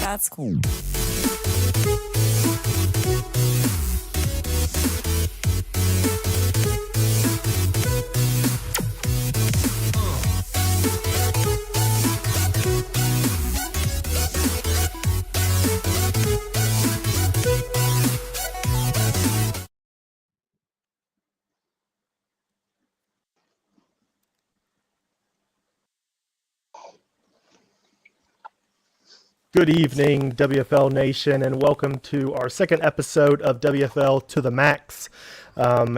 That's cool. Good evening, WFL Nation, and welcome to our second episode of WFL to the Max.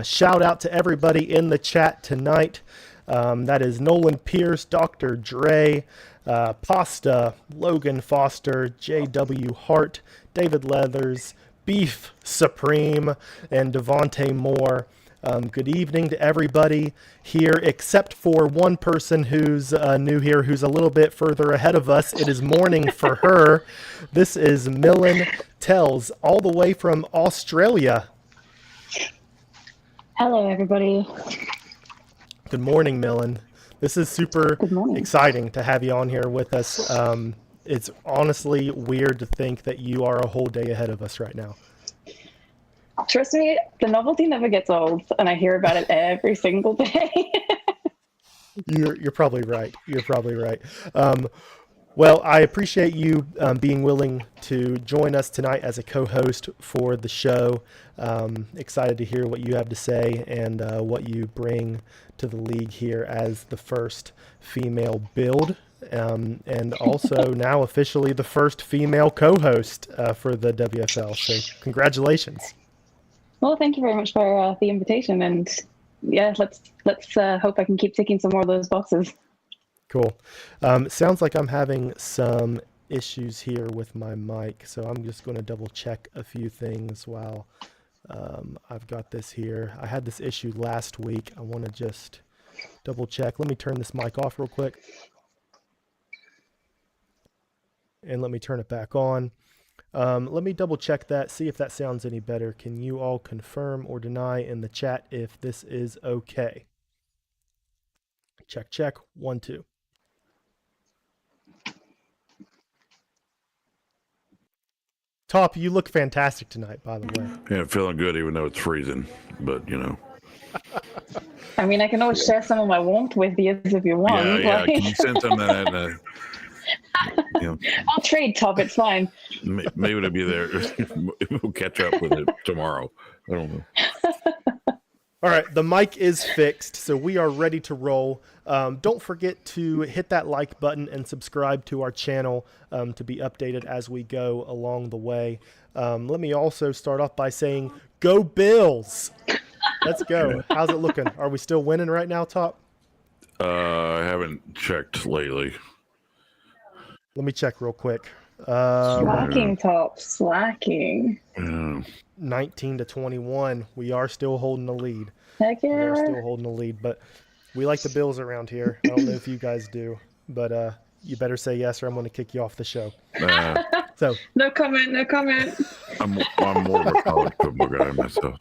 Shout out to everybody in the chat tonight. That is Nolan Pierce, Dr. Dre, Pasta, Logan Foster, J.W. Hart, David Leathers, Beef Supreme, and Devontae Moore. Good evening to everybody here, except for one person who's new here, who's a little bit further ahead of us. It is morning for her. This is Millen Tells, all the way from Australia. Hello, everybody. Good morning, Millen. This is super exciting to have you on here with us. It's honestly weird to think that you are a whole day ahead of us right now. Trust me, the novelty never gets old, and I hear about it every single day. You're probably right. You're probably right. Well, I appreciate you being willing to join us tonight as a co-host for the show. Excited to hear what you have to say and what you bring to the league here as the first female build, and also now officially the first female co-host for the WFL. So congratulations. Well, thank you very much for the invitation, and yeah, let's hope I can keep ticking some more of those boxes. Cool. Sounds like I'm having some issues here with my mic, so I'm just going to double check a few things while I've got this here. I had this issue last week. I want to just double check. Let me turn this mic off real quick. And let me turn it back on. Let me double check that, see if that sounds any better. Can you all confirm or deny in the chat if this is okay? Check, check. 1, 2. Top, you look fantastic tonight, by the way. Yeah, feeling good even though it's freezing, but you know. I mean, I can always share some of my warmth with you if you want. Yeah. Can you send some of that? You know, I'll trade, Top. It's fine. maybe it'll be there. We'll catch up with it tomorrow. I don't know. All right, the mic is fixed, so we are ready to roll. Don't forget to hit that like button and subscribe to our channel to be updated as we go along the way. Let me also start off by saying, go Bills! Let's go. How's it looking? Are we still winning right now, Top? I haven't checked lately. Let me check real quick. Slacking, Top. Slacking. 19-21. We are still holding the lead. Heck We are yeah. still holding the lead, but we like the Bills around here. I don't know if you guys do, but you better say yes or I'm going to kick you off the show. So No comment. No comment. I'm more of a college football guy myself.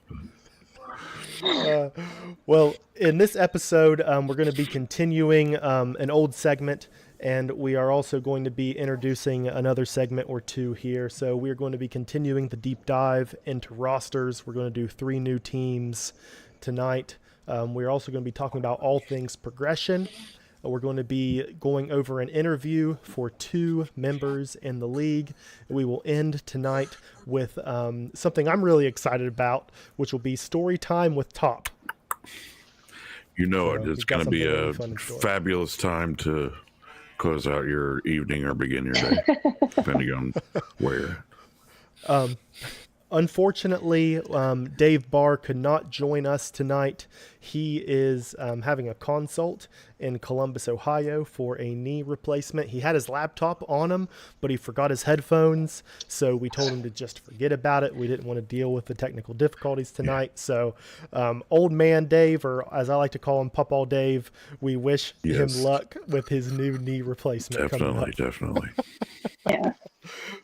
well, in this episode, we're going to be continuing an old segment, and we are also going to be introducing another segment or two here. So we're going to be continuing the deep dive into rosters. We're going to do 3 new teams tonight. We're also going to be talking about all things progression. We're going to be going over an interview for 2 members in the league. We will end tonight with something I'm really excited about, which will be story time with Top. You know, So it's we've got going to be something a really fun in store. fabulous time to close out your evening or begin your day, depending on where. Unfortunately, Dave Barr could not join us tonight. He is having a consult in Columbus, Ohio for a knee replacement. He had his laptop on him, but he forgot his headphones, so we told him to just forget about it. We didn't want to deal with the technical difficulties tonight. So old man Dave, or as I like to call him, Pupall Dave, we wish him luck with his new knee replacement coming up. Definitely. Yeah.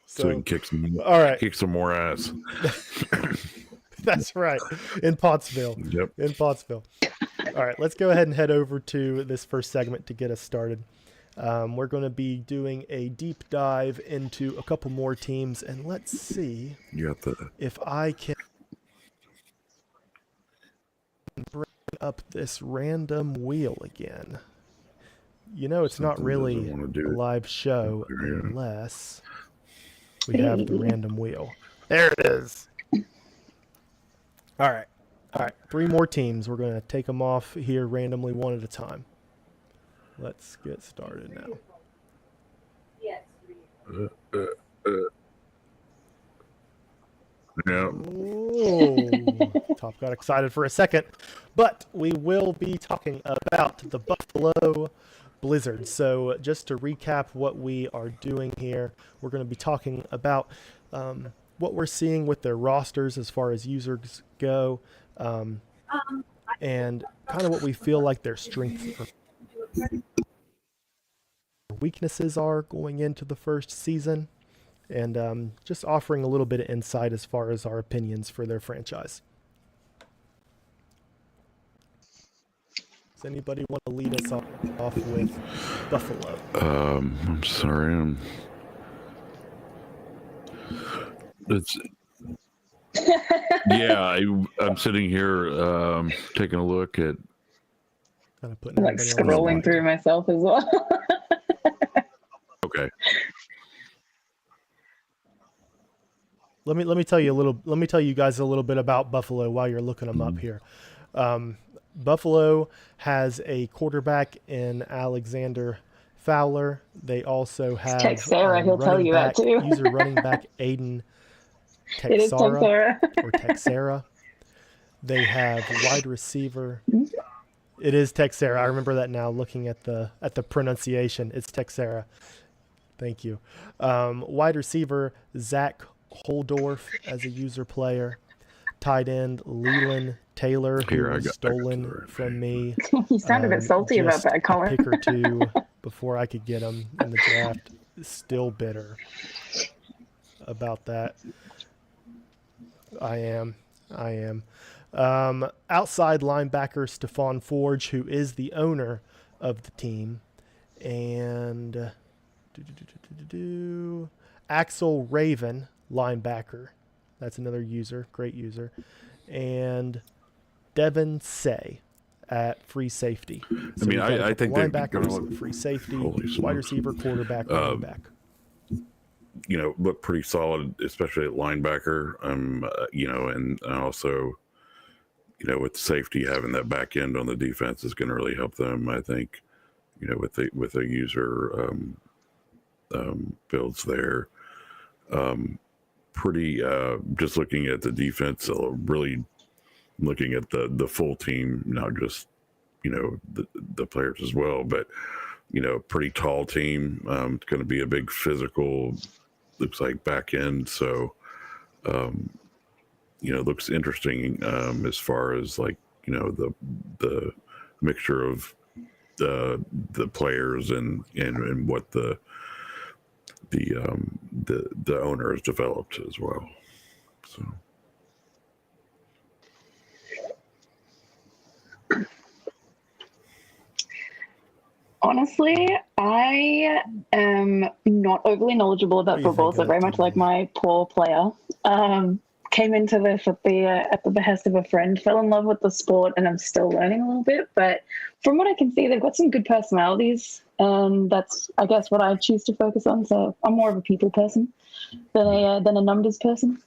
So we can kick some more ass. That's right. In Pottsville. Yep. In Pottsville. All right, let's go ahead and head over to this first segment to get us started. We're going to be doing a deep dive into a couple more teams, and let's see if I can bring up this random wheel again. You know, it's not really a live show unless we have the random wheel. There it is. All right. 3 more teams. We're going to take them off here randomly one at a time. Let's get started now. Yeah. Oh, Top got excited for a second. But we will be talking about the Buffalo Blizzard. So just to recap what we are doing here, we're going to be talking about what we're seeing with their rosters as far as users go, and kind of what we feel like their strengths or weaknesses are going into the first season, and just offering a little bit of insight as far as our opinions for their franchise. Does anybody want to lead us off with Buffalo? I'm sorry. I'm sitting here taking a look at Kind of putting I'm like everybody on the scrolling spot. through myself as well. Okay. Let me tell you a little. Let me tell you guys a little bit about Buffalo while you're looking them up here. Buffalo has a quarterback in Alexander Fowler. They also have Text Sarah, he'll tell running you that back, too. user running back Aiden It is Text Texara Sarah. or Texera. They have wide receiver. It is Texera. I remember that now. Looking at the pronunciation, it's Texera. Thank you. Wide receiver Zach Holdorf as a user player. Tight end Leland Taylor, who Here, I was got stolen the right from page. me You sound a bit salty about just that, a Colin. pick or two before I could get him in the draft. Still bitter about that. I am. Outside linebacker Stephon Forge, who is the owner of the team, and Axel Raven, linebacker. That's another user, great user, and Devin Say at free safety. So we've got a I couple think they've linebackers, gone- free safety, Holy wide smokes. receiver, quarterback, running back. Look pretty solid, especially at linebacker. And also, with safety, having that back end on the defense is going to really help them. I think, with a user builds there. Pretty just looking at the defense, really looking at the full team, not just the players as well, but pretty tall team. It's going to be a big physical. Looks like back end, so looks interesting as far as like the mixture of the players and what the owner has developed as well. So Honestly, I am not overly knowledgeable about What do you football, think so of very that much team, like Molly? my poor player. Came into this at the behest of a friend, fell in love with the sport, and I'm still learning a little bit. But from what I can see, they've got some good personalities, and that's, I guess, what I choose to focus on. So I'm more of a people person than a numbers person.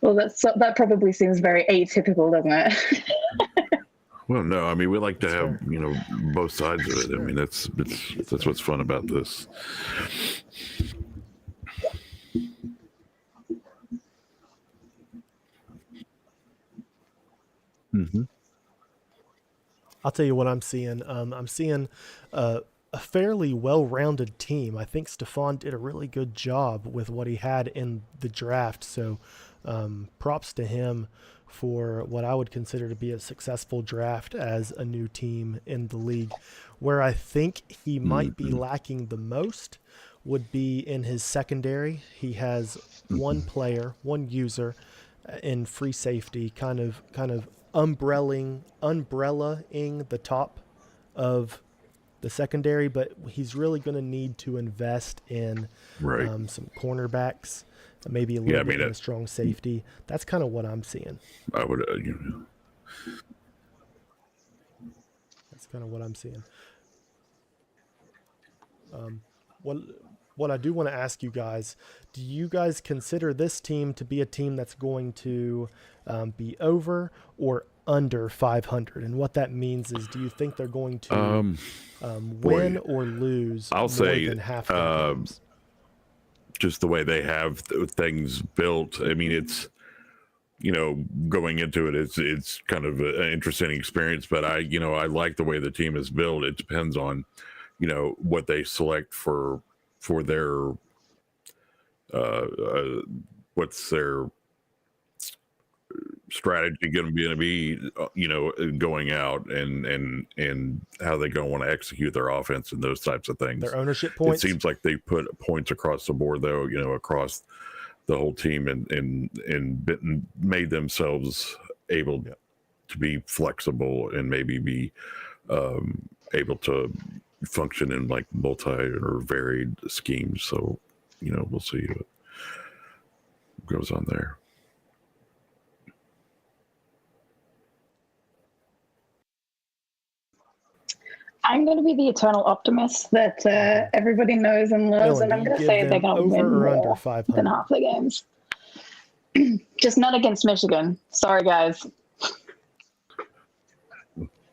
Well, that probably seems very atypical, doesn't it? well, no, I mean we like to That's have fair. both sides of it. I Sure. mean that's what's fun about this. Mm-hmm. I'll tell you what I'm seeing. I'm seeing a fairly well-rounded team. I think Stephon did a really good job with what he had in the draft. So props to him for what I would consider to be a successful draft as a new team in the league. Where I think he might be lacking the most would be in his secondary. He has one player, one user in free safety, kind of umbrellaing the top of the secondary, but he's really going to need to invest in Right. some cornerbacks, maybe a Yeah, little I bit mean, in a strong safety. That's kind of what I'm seeing. I would That's kind of what I'm seeing. What what I do want to ask you guys, do you guys consider this team to be a team that's going to be over or under 500? And what that means is, do you think they're going to win or lose I'll more say, than half their games? just the way they have things built. I mean, it's going into it, it's kind of an interesting experience. But I like the way the team is built. It depends on what they select for their what's their strategy going to be going out and how they going to want to execute their offense and those types of things. Their ownership It points? seems like they put points across the board though, across the whole team and made themselves able to be flexible and maybe be able to function in like multi or varied schemes. So we'll see what goes on there. I'm going to be the eternal optimist that everybody knows and loves, Dylan, and do I'm you going to give say them they're going to win over or under more 500? than half the games. Just not against Michigan. Sorry, guys.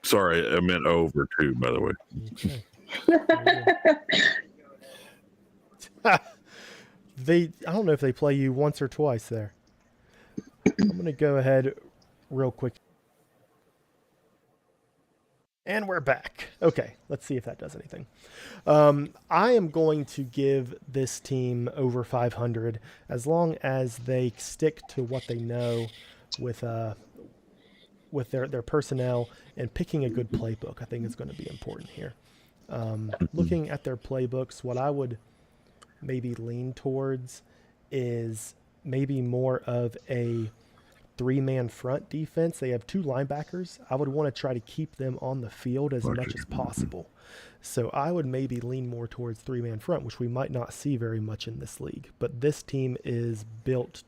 Sorry, I meant over too, by the way. Okay. I don't know if they play you once or twice there. I'm going to go ahead real quick. And we're back. Okay, let's see if that does anything. I am going to give this team over 500 as long as they stick to what they know with their personnel and picking a good playbook. I think is going to be important here. Looking at their playbooks, what I would maybe lean towards is maybe more of a 3-man front defense. They have 2 linebackers. I would want to try to keep them on the field as much as possible. So I would maybe lean more towards 3-man front, which we might not see very much in this league. But this team is built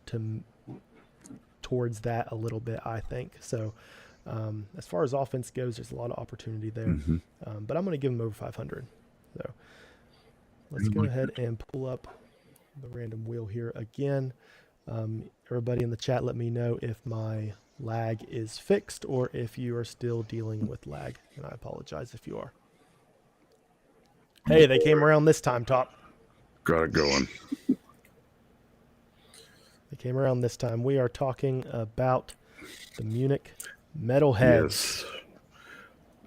towards that a little bit, I think. So as far as offense goes, there's a lot of opportunity there. But I'm going to give them over 500. So let's go ahead and pull up the random wheel here again. Everybody in the chat, let me know if my lag is fixed or if you are still dealing with lag. And I apologize if you are. Hey, they came around this time, Top. Got it going. They came around this time. We are talking about the Munich Metalheads.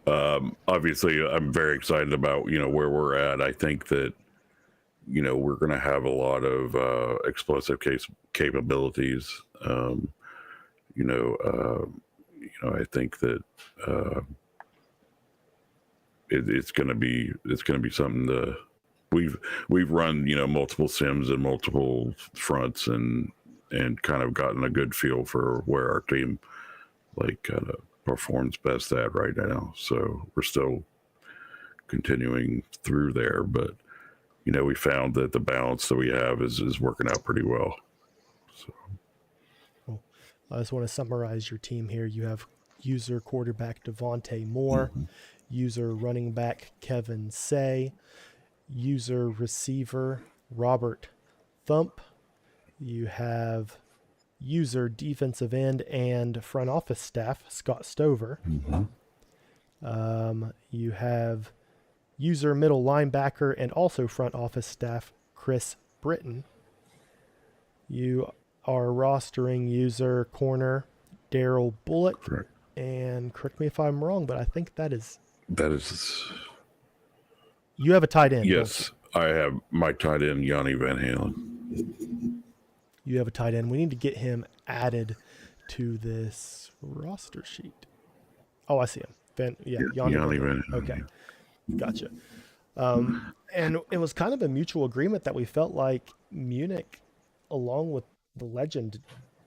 Yes. Obviously, I'm very excited about, where we're at. I think that, we're going to have a lot of explosive capabilities. I think that it's going to be something we've run multiple sims and multiple fronts and kind of gotten a good feel for where our team performs best at right now. So we're still continuing through there, but we found that the balance that we have is working out pretty well. So Cool. I just want to summarize your team here. You have user quarterback Devontae Moore, user running back Kevin Say, user receiver Robert Thump. You have user defensive end and front office staff Scott Stover. You have user middle linebacker and also front office staff Chris Britton. You are rostering user corner Daryl Bullock. correct. And correct me if I'm wrong, but I think that is. You have a tight end. Yes, I have my tight end Yanni Van Halen. You have a tight end. We need to get him added to this roster sheet. Oh, I see him. Yanni Van Halen. Okay. Gotcha. And it was kind of a mutual agreement that we felt like Munich, along with the legend,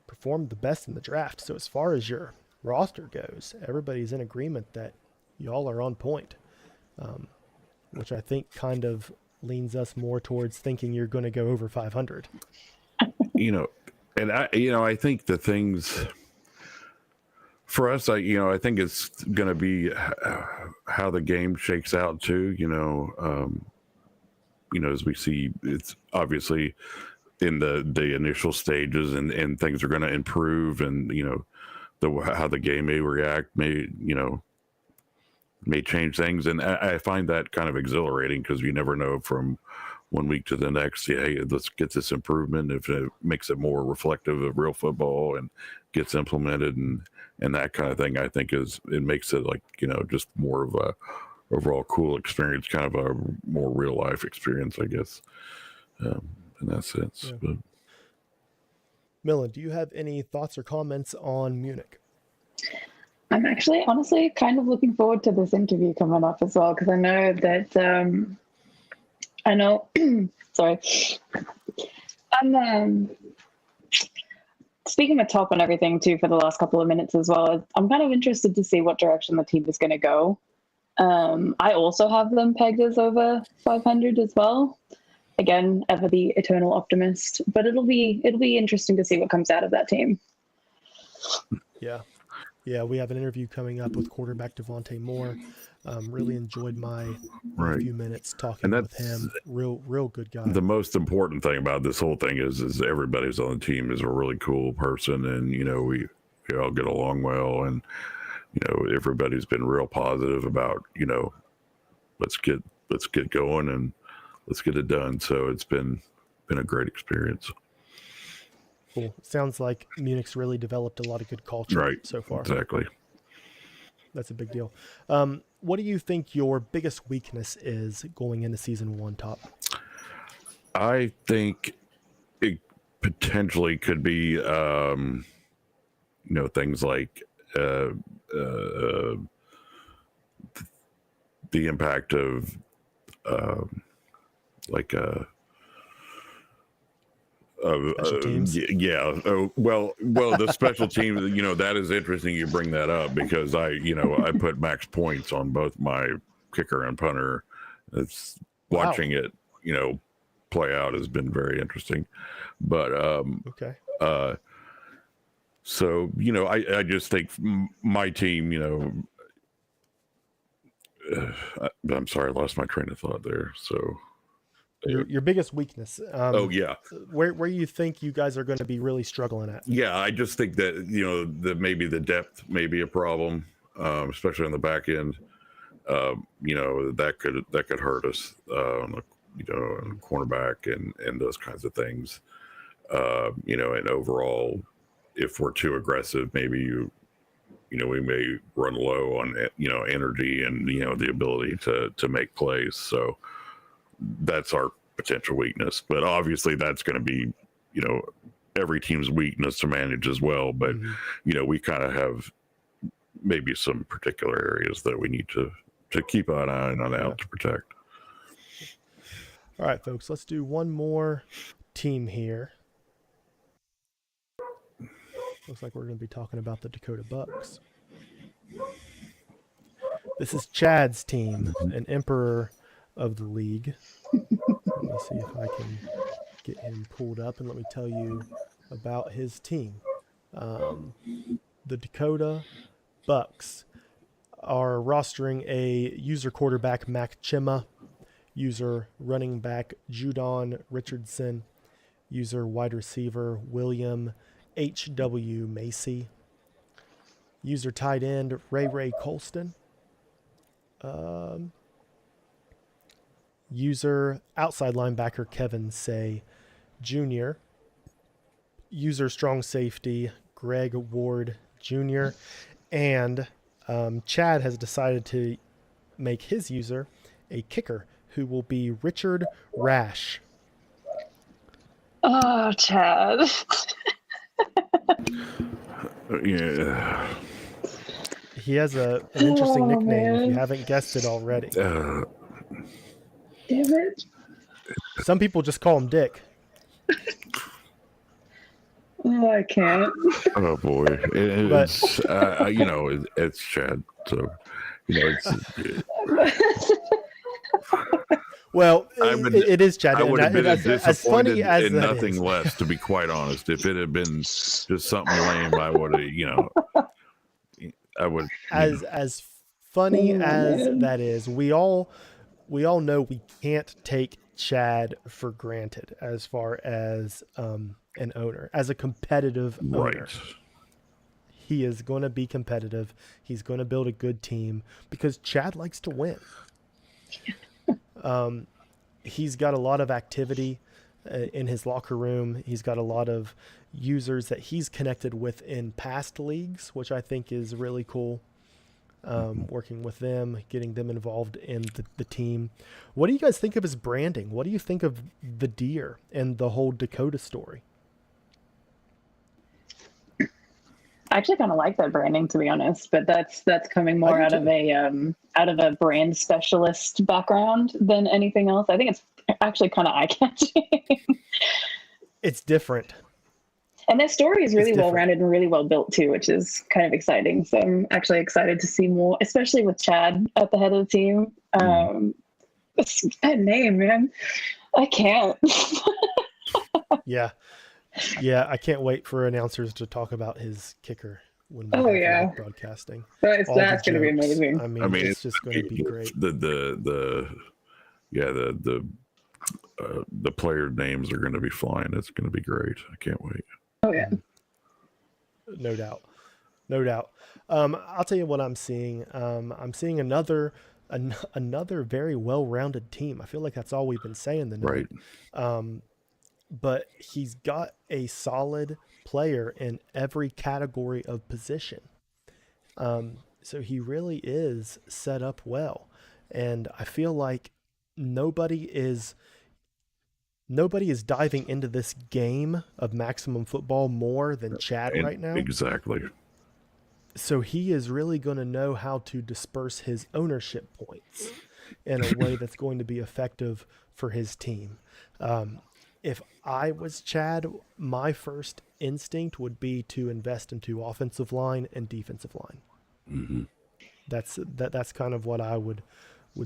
performed the best in the draft. So as far as your roster goes, everybody's in agreement that y'all are on point, which I think kind of leans us more towards thinking you're going to go over 500. And I think the things for us, I think it's going to be how the game shakes out too. As we see, it's obviously in the initial stages, and things are going to improve, and how the game may react may change things, and I find that kind of exhilarating because you never know from one week to the next. Hey, let's get this improvement. If it makes it more reflective of real football and gets implemented and that kind of thing, I think it makes it just more of a overall cool experience, kind of a more real life experience, I guess, in that sense. Yeah. But Millen, do you have any thoughts or comments on Munich? I'm actually honestly kind of looking forward to this interview coming up as well, because I know that sorry, I'm speaking with Top and everything too for the last couple of minutes as well. I'm kind of interested to see what direction the team is going to go. I also have them pegged as over 500 as well. Again, ever the eternal optimist, but it'll be interesting to see what comes out of that team. Yeah, we have an interview coming up with quarterback Devontae Moore. Really enjoyed my Right. few minutes talking And with that's him. Real good guy. the most important thing about this whole thing is everybody who's on the team is a really cool person, and we all get along well, and everybody's been real positive about let's get going and let's get it done. So it's been a great experience. Cool. Sounds like Munich's really developed a lot of good culture Right. so far. Exactly. That's a big deal. What do you think your biggest weakness is going into season 1, Top? I think it potentially could be things like the impact of like Special teams? yeah. Well, the special teams. That is interesting. You bring that up because I put max points on both my kicker and punter. It's watching it, play out has been very interesting. But Okay. so I just think my team. I'm sorry, I lost my train of thought there. So. Your biggest weakness. Oh yeah. Where you think you guys are going to be really struggling at? Yeah, I just think that that maybe the depth may be a problem, especially on the back end. That could hurt us. On the cornerback and those kinds of things. And overall, if we're too aggressive, maybe we may run low on energy and the ability to make plays. So. That's our potential weakness, but obviously that's going to be, every team's weakness to manage as well. But, we kind of have maybe some particular areas that we need to keep an eye on out to protect. All right, folks, let's do one more team here. Looks like we're going to be talking about the Dakota Bucks. This is Chad's team, an emperor of the league. Let me see if I can get him pulled up and let me tell you about his team. The Dakota Bucks are rostering a user quarterback Mac Chima, user running back Judon Richardson, user wide receiver William H.W. Macy, user tight end Ray Colston, user outside linebacker Kevin Say Jr., user strong safety Greg Ward Jr., and Chad has decided to make his user a kicker who will be Richard Rash. Oh, Chad. Yeah. He has an interesting nickname if you man. haven't guessed it already. Damn it. Some people just call him Dick. Oh, I can't. Oh boy, it's it's Chad, so it's. Well, it is Chad. I would have been as disappointed funny as in that nothing is. less, to be quite honest. If it had been just something lame, I would have, I would. As funny as man. that is, we all know we can't take Chad for granted as far as an owner, as a competitive owner. Right. He is going to be competitive. He's going to build a good team because Chad likes to win. He's got a lot of activity in his locker room. He's got a lot of users that he's connected with in past leagues, which I think is really cool. Working with them, getting them involved in the team. What do you guys think of his branding? What do you think of the deer and the whole Dakota story? I actually kind of like that branding, to be honest, but that's coming more out of a brand specialist background than anything else. I think it's actually kind of eye-catching. It's different. And their story is really different. well-rounded and really well built too, which is kind of exciting. So I'm actually excited to see more, especially with Chad at the head of the team. It's that name, man. I can't. Yeah, I can't wait for announcers to talk about his kicker when we Oh, have yeah. live broadcasting. That's All the going to be jokes. amazing. I mean, I mean, it's just going to be great. The player names are going to be flying. It's going to be great. I can't wait. Oh, yeah. No doubt. No doubt. I'll tell you what I'm seeing. I'm seeing another very well-rounded team. I feel like that's all we've been saying tonight. Right. But he's got a solid player in every category of position. So he really is set up well. And I feel like nobody is diving into this game of maximum football more than Chad right now. Exactly. So he is really going to know how to disperse his ownership points in a way that's going to be effective for his team. If I was Chad, my first instinct would be to invest into offensive line and defensive line. Mm-hmm. That's kind of what I would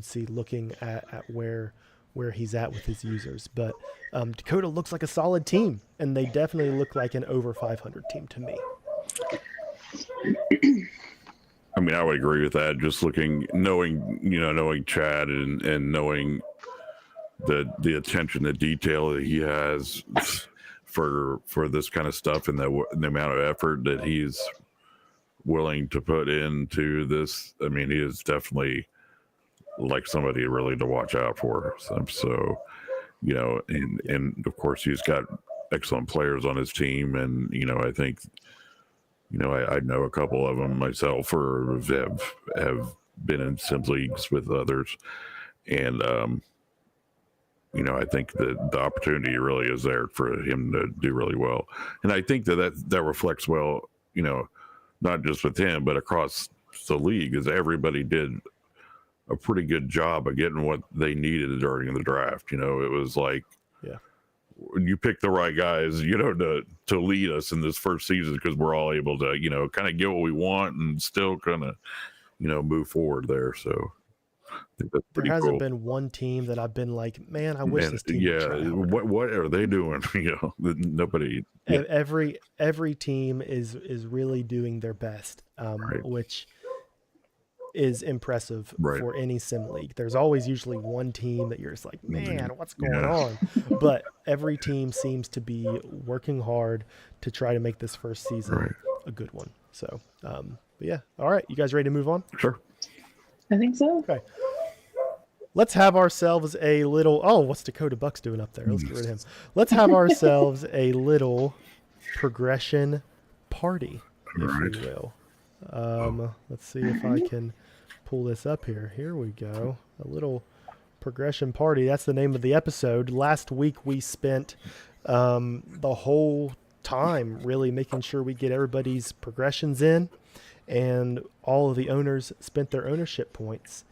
see looking at where he's at with his users. But Dakota looks like a solid team, and they definitely look like an over 500 team to me. I mean, I would agree with that. Just knowing Chad and knowing the attention to detail that he has for this kind of stuff, and the amount of effort that he's willing to put into this. I mean, he is definitely like somebody really to watch out for. So and of course he's got excellent players on his team, and I think I know a couple of them myself, or have been in sim leagues with others, and I think that the opportunity really is there for him to do really well, and I think that reflects well, not just with him but across the league, as everybody did a pretty good job of getting what they needed during the draft. It was like, yeah, you pick the right guys, to lead us in this first season, because we're all able to, kind of get what we want and still kind of, move forward there. So I think that's pretty there hasn't cool. been one team that I've been like, man, I wish this team would try harder. What are they doing? Nobody. Yeah. Every team is really doing their best, Right. which is impressive Right. for any sim league. There's always usually one team that you're just like, man, what's going Yeah. on? But every team seems to be working hard to try to make this first season Right. a good one. So, but yeah. All right. You guys ready to move on? Sure. I think so. Okay. Let's have ourselves a little, what's Dakota Bucks doing up there? Let's get rid of him. Let's have ourselves a little progression party, if Right. you will. Let's see if I can pull this up here. Here we go. A little progression party. That's the name of the episode. Last week we spent the whole time really making sure we get everybody's progressions in, and all of the owners spent their ownership points.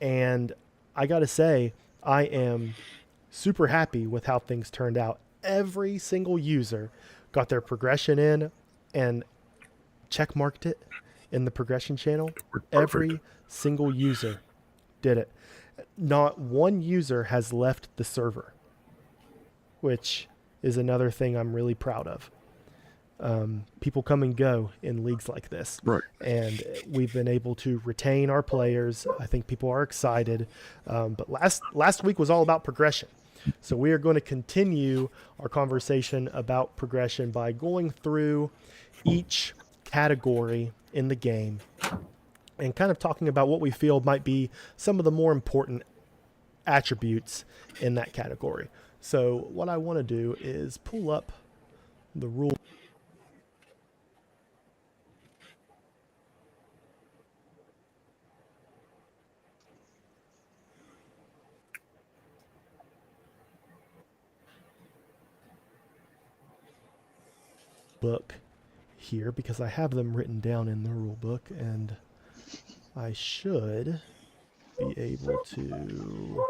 And I got to say, I am super happy with how things turned out. Every single user got their progression in and check marked it in the progression channel. Perfect. Every single user did it. Not one user has left the server, which is another thing I'm really proud of. People come and go in leagues like this, Right. and we've been able to retain our players. I think people are excited. But last week was all about progression. So we are going to continue our conversation about progression by going through each category in the game and kind of talking about what we feel might be some of the more important attributes in that category. So what I want to do is pull up the rule book here, because I have them written down in the rule book, and I should be able to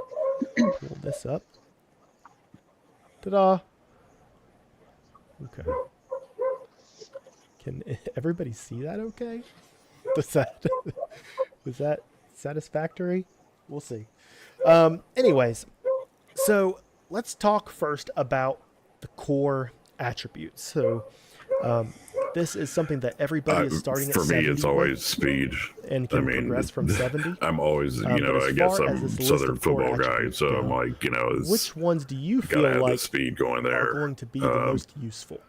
pull this up. Ta-da! Okay. Can everybody see that okay? Was that satisfactory? We'll see. Anyways, so let's talk first about the core attributes. So this is something that everybody is starting at for me, 70 it's always speed. and can progress from 70. I'm always, But as I guess far as I'm this list Southern of core football guy, attributes so go, I'm like, which ones do you feel gotta have the like speed going are there. going to be the most useful?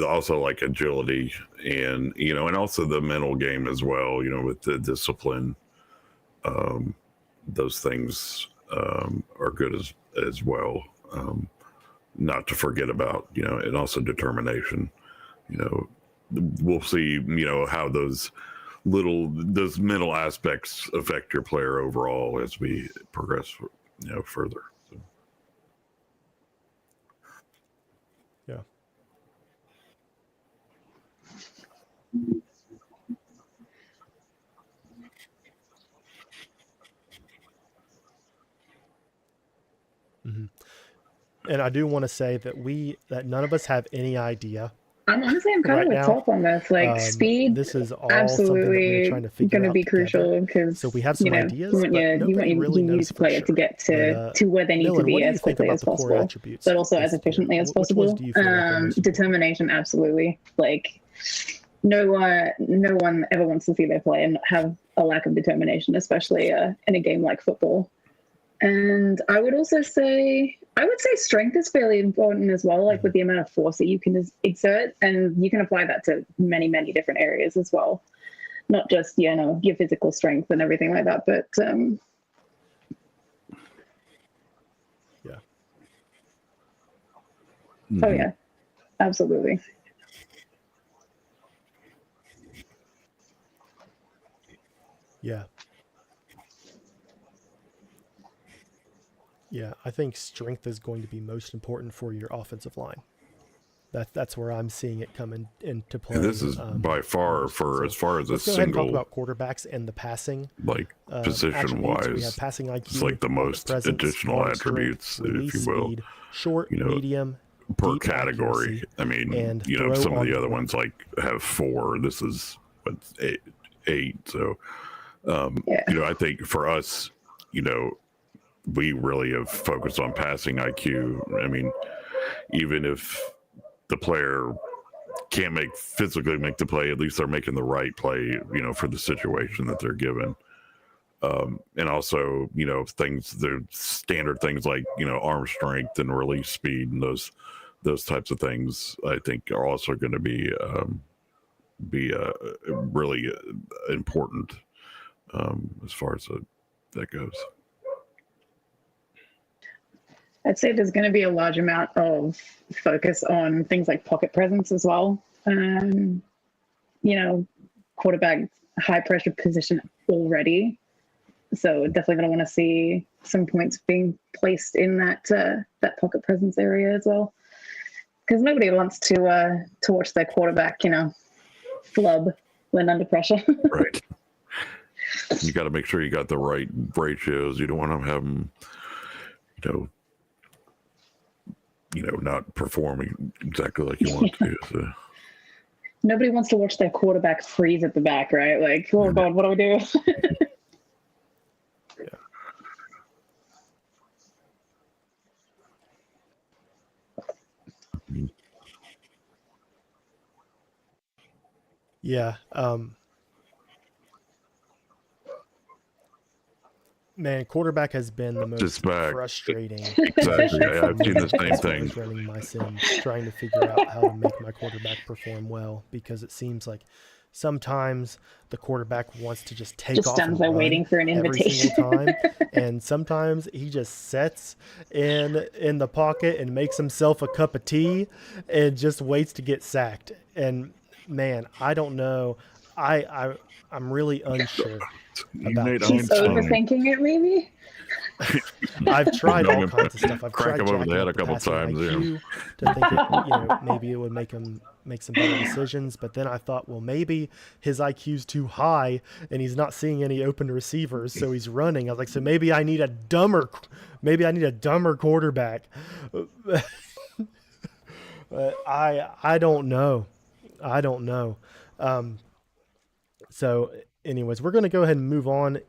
Also like agility and, and also the mental game as well, with the discipline. Those things are good as well. Not to forget about, and also determination. We'll see, how those mental aspects affect your player overall as we progress, further. So. Yeah. Mm-hmm. And I do want to say that none of us have any idea. I'm kind right of with now. Top on this. Like speed, This is all something that we're absolutely trying to figure going to out be together. crucial because So we have some ideas, but you want nobody your really knows youth for player sure. to get But, to where they need to Dylan, what be do you as think quickly about as the core possible, attributes but also as this year? efficiently as Which ones possible. do you feel like are most important? Determination, absolutely. Like no one ever wants to see their player and have a lack of determination, especially in a game like football. And I would say strength is fairly important as well, like with the amount of force that you can exert, and you can apply that to many, many different areas as well. Not just, your physical strength and everything like that, but yeah. Oh yeah, absolutely. Yeah. Yeah, I think strength is going to be most important for your offensive line. That's where I'm seeing it come into play. And this is by far as far as let's a go ahead and talk single about quarterbacks and the passing position wise. We have passing IQ, it's like the most presence, additional attributes, strength, if you will, speed, short, medium, per deep accuracy. accuracy, I mean, and some of the other board. ones like have 4. This is eight. So, I think for us, we really have focused on passing IQ. I mean, even if the player can't physically make the play, at least they're making the right play, for the situation that they're given. And also, the standard things like, arm strength and release speed and those types of things, I think are also going to be really important as far as that goes. I'd say there's going to be a large amount of focus on things like pocket presence as well. Quarterback high pressure position already. So definitely going to want to see some points being placed in that pocket presence area as well. Because nobody wants to watch their quarterback, flub when under pressure. Right. You got to make sure you got the right ratios. You don't want to have them, not performing exactly like you want to. So. Nobody wants to watch their quarterback freeze at the back, right? Like, oh God, what do we do? Yeah. Man, quarterback has been the most frustrating. Exactly. I've seen the same thing. Running my sims, trying to figure out how to make my quarterback perform well, because it seems like sometimes the quarterback wants to just take off and run waiting for an invitation every single time, and sometimes he just sits in the pocket and makes himself a cup of tea and just waits to get sacked. And man, I don't know. I'm really unsure about that. He's overthinking it, maybe. I've tried all kinds of stuff. I've crack tried him over the head jacking a couple passing times IQ to think it, maybe it would make him make some better decisions. But then I thought, well, maybe his IQ's too high and he's not seeing any open receivers, so he's running. I was like, so maybe I need a dumber quarterback. I don't know. So anyways, we're going to go ahead and move on